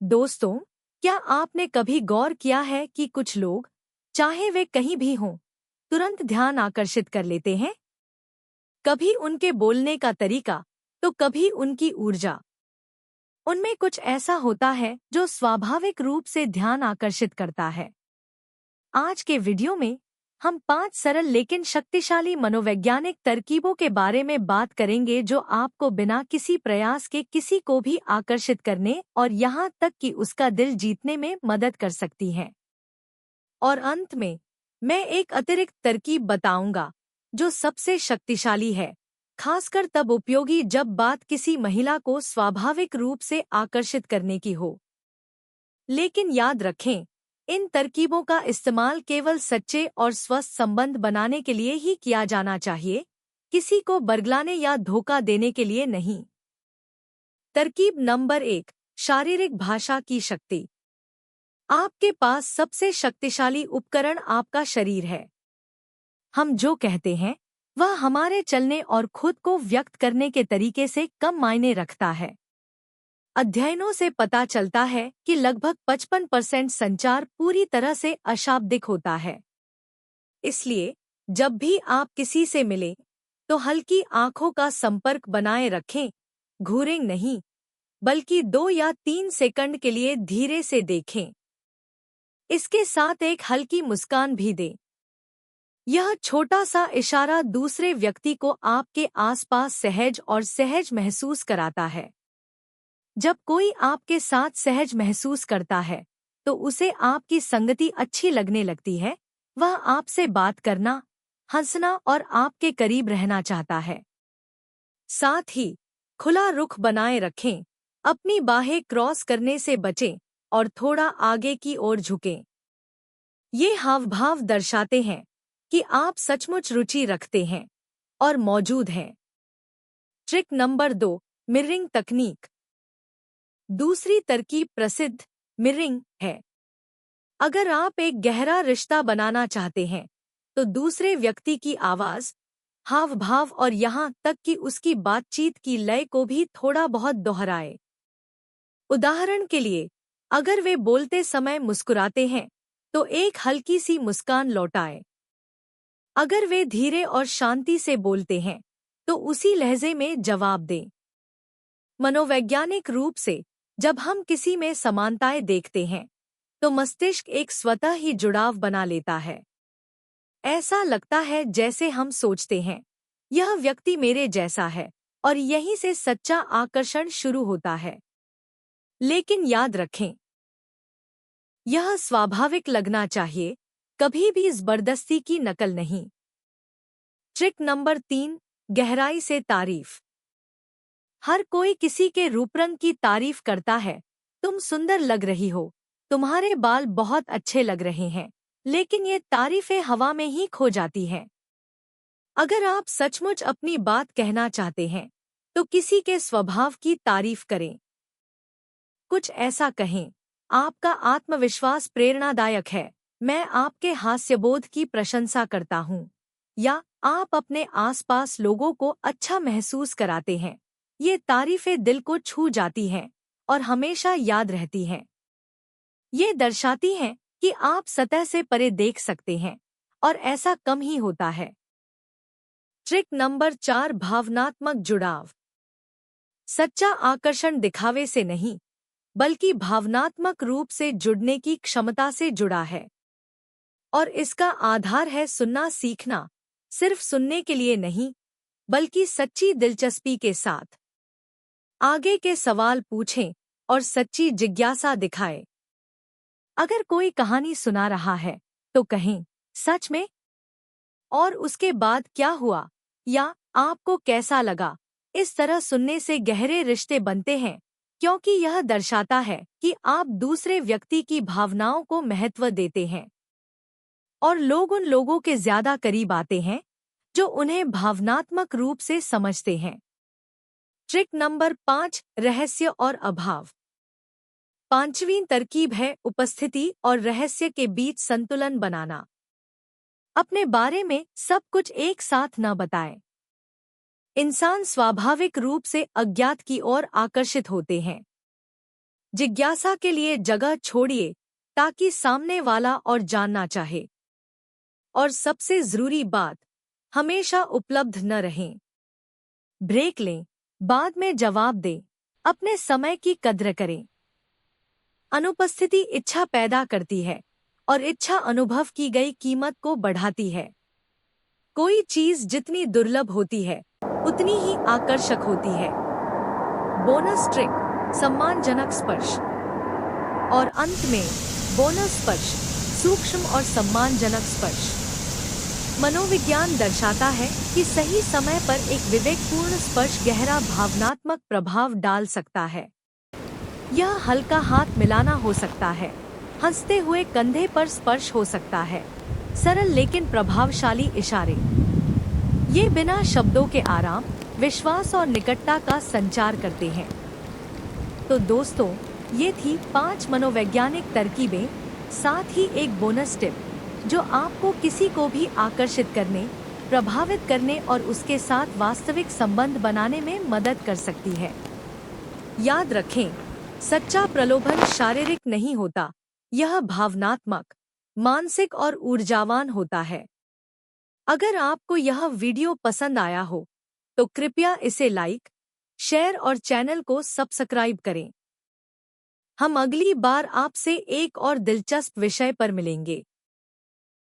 दोस्तों, क्या आपने कभी गौर किया है कि कुछ लोग, चाहे वे कहीं भी हों, तुरंत ध्यान आकर्षित कर लेते हैं? कभी उनके बोलने का तरीका, तो कभी उनकी ऊर्जा। उनमें कुछ ऐसा होता है जो स्वाभाविक रूप से ध्यान आकर्षित करता है। आज के वीडियो में हम 5 सरल लेकिन शक्तिशाली मनोवैज्ञानिक तरकीबों के बारे में बात करेंगे जो आपको बिना किसी प्रयास के किसी को भी आकर्षित करने और यहाँ तक कि उसका दिल जीतने में मदद कर सकती हैं। और अंत में मैं एक अतिरिक्त तरकीब बताऊंगा जो सबसे शक्तिशाली है, खासकर तब उपयोगी जब बात किसी महिला को स्वाभाविक रूप से आकर्षित करने की हो। लेकिन याद रखें, इन तरकीबों का इस्तेमाल केवल सच्चे और स्वस्थ संबंध बनाने के लिए ही किया जाना चाहिए, किसी को बरगलाने या धोखा देने के लिए नहीं। तरकीब नंबर 1, शारीरिक भाषा की शक्ति। आपके पास सबसे शक्तिशाली उपकरण आपका शरीर है। हम जो कहते हैं वह हमारे चलने और खुद को व्यक्त करने के तरीके से कम मायने रखता है। अध्ययनों से पता चलता है कि लगभग 55% संचार पूरी तरह से अशाब्दिक होता है। इसलिए जब भी आप किसी से मिलें, तो हल्की आंखों का संपर्क बनाए रखें, घूरें नहीं, बल्कि 2 या 3 सेकंड के लिए धीरे से देखें। इसके साथ एक हल्की मुस्कान भी दें। यह छोटा सा इशारा दूसरे व्यक्ति को आपके आसपास सहज और सहज महसूस कराता है। जब कोई आपके साथ सहज महसूस करता है, तो उसे आपकी संगति अच्छी लगने लगती है, वह आपसे बात करना, हंसना और आपके करीब रहना चाहता है। साथ ही खुला रुख बनाए रखें, अपनी बाहें क्रॉस करने से बचें और थोड़ा आगे की ओर झुकें। ये हावभाव दर्शाते हैं कि आप सचमुच रुचि रखते हैं और मौजूद हैं। ट्रिक नंबर 2, मिररिंग तकनीक। दूसरी तरकीब प्रसिद्ध मिररिंग है। अगर आप एक गहरा रिश्ता बनाना चाहते हैं, तो दूसरे व्यक्ति की आवाज, हाव-भाव और यहाँ तक कि उसकी बातचीत की लय को भी थोड़ा बहुत दोहराए। उदाहरण के लिए, अगर वे बोलते समय मुस्कुराते हैं, तो एक हल्की सी मुस्कान लौटाए। अगर वे धीरे और शांति से बोलते हैं, तो उसी लहजे में जवाब दें। मनोवैज्ञानिक रूप से जब हम किसी में समानताएं देखते हैं, तो मस्तिष्क एक स्वतः ही जुड़ाव बना लेता है। ऐसा लगता है जैसे हम सोचते हैं, यह व्यक्ति मेरे जैसा है, और यहीं से सच्चा आकर्षण शुरू होता है। लेकिन याद रखें, यह स्वाभाविक लगना चाहिए, कभी भी जबरदस्ती की नकल नहीं। ट्रिक नंबर 3, गहराई से तारीफ। हर कोई किसी के रूपरंग की तारीफ करता है। तुम सुंदर लग रही हो, तुम्हारे बाल बहुत अच्छे लग रहे हैं, लेकिन ये तारीफें हवा में ही खो जाती हैं। अगर आप सचमुच अपनी बात कहना चाहते हैं, तो किसी के स्वभाव की तारीफ करें। कुछ ऐसा कहें, आपका आत्मविश्वास प्रेरणादायक है, मैं आपके हास्यबोध की प्रशंसा करता हूँ। या आप अपने आसपास लोगों को अच्छा महसूस कराते हैं। ये तारीफें दिल को छू जाती हैं और हमेशा याद रहती हैं। ये दर्शाती हैं कि आप सतह से परे देख सकते हैं, और ऐसा कम ही होता है। ट्रिक नंबर 4, भावनात्मक जुड़ाव। सच्चा आकर्षण दिखावे से नहीं, बल्कि भावनात्मक रूप से जुड़ने की क्षमता से जुड़ा है। और इसका आधार है सुनना सीखना, सिर्फ सुनने के लिए नहीं, बल्कि सच्ची दिलचस्पी के साथ। आगे के सवाल पूछें और सच्ची जिज्ञासा दिखाएं। अगर कोई कहानी सुना रहा है, तो कहें, सच में? और उसके बाद क्या हुआ? या आपको कैसा लगा? इस तरह सुनने से गहरे रिश्ते बनते हैं, क्योंकि यह दर्शाता है कि आप दूसरे व्यक्ति की भावनाओं को महत्व देते हैं। और लोग उन लोगों के ज्यादा करीब आते हैं जो उन्हें भावनात्मक रूप से समझते हैं। ट्रिक नंबर 5, रहस्य और अभाव। 5वीं तरकीब है उपस्थिति और रहस्य के बीच संतुलन बनाना। अपने बारे में सब कुछ एक साथ न बताएं। इंसान स्वाभाविक रूप से अज्ञात की ओर आकर्षित होते हैं। जिज्ञासा के लिए जगह छोड़िए ताकि सामने वाला और जानना चाहे। और सबसे जरूरी बात, हमेशा उपलब्ध न रहें। ब्रेक लें, बाद में जवाब दें, अपने समय की कद्र करें। अनुपस्थिति इच्छा पैदा करती है और इच्छा अनुभव की गई कीमत को बढ़ाती है। कोई चीज जितनी दुर्लभ होती है उतनी ही आकर्षक होती है। बोनस ट्रिक, सम्मानजनक स्पर्श। और अंत में बोनस स्पर्श, सूक्ष्म और सम्मानजनक स्पर्श। मनोविज्ञान दर्शाता है कि सही समय पर एक विवेकपूर्ण स्पर्श गहरा भावनात्मक प्रभाव डाल सकता है। यह हल्का हाथ मिलाना हो सकता है, हंसते हुए कंधे पर स्पर्श हो सकता है, सरल लेकिन प्रभावशाली इशारे। ये बिना शब्दों के आराम, विश्वास और निकटता का संचार करते हैं। तो दोस्तों, ये थी 5 मनोवैज्ञानिक तरकीबें, साथ ही एक बोनस टिप जो आपको किसी को भी आकर्षित करने, प्रभावित करने और उसके साथ वास्तविक संबंध बनाने में मदद कर सकती है। याद रखें, सच्चा प्रलोभन शारीरिक नहीं होता, यह भावनात्मक, मानसिक और ऊर्जावान होता है। अगर आपको यह वीडियो पसंद आया हो तो कृपया इसे लाइक, शेयर और चैनल को सब्सक्राइब करें। हम अगली बार आपसे एक और दिलचस्प विषय पर मिलेंगे।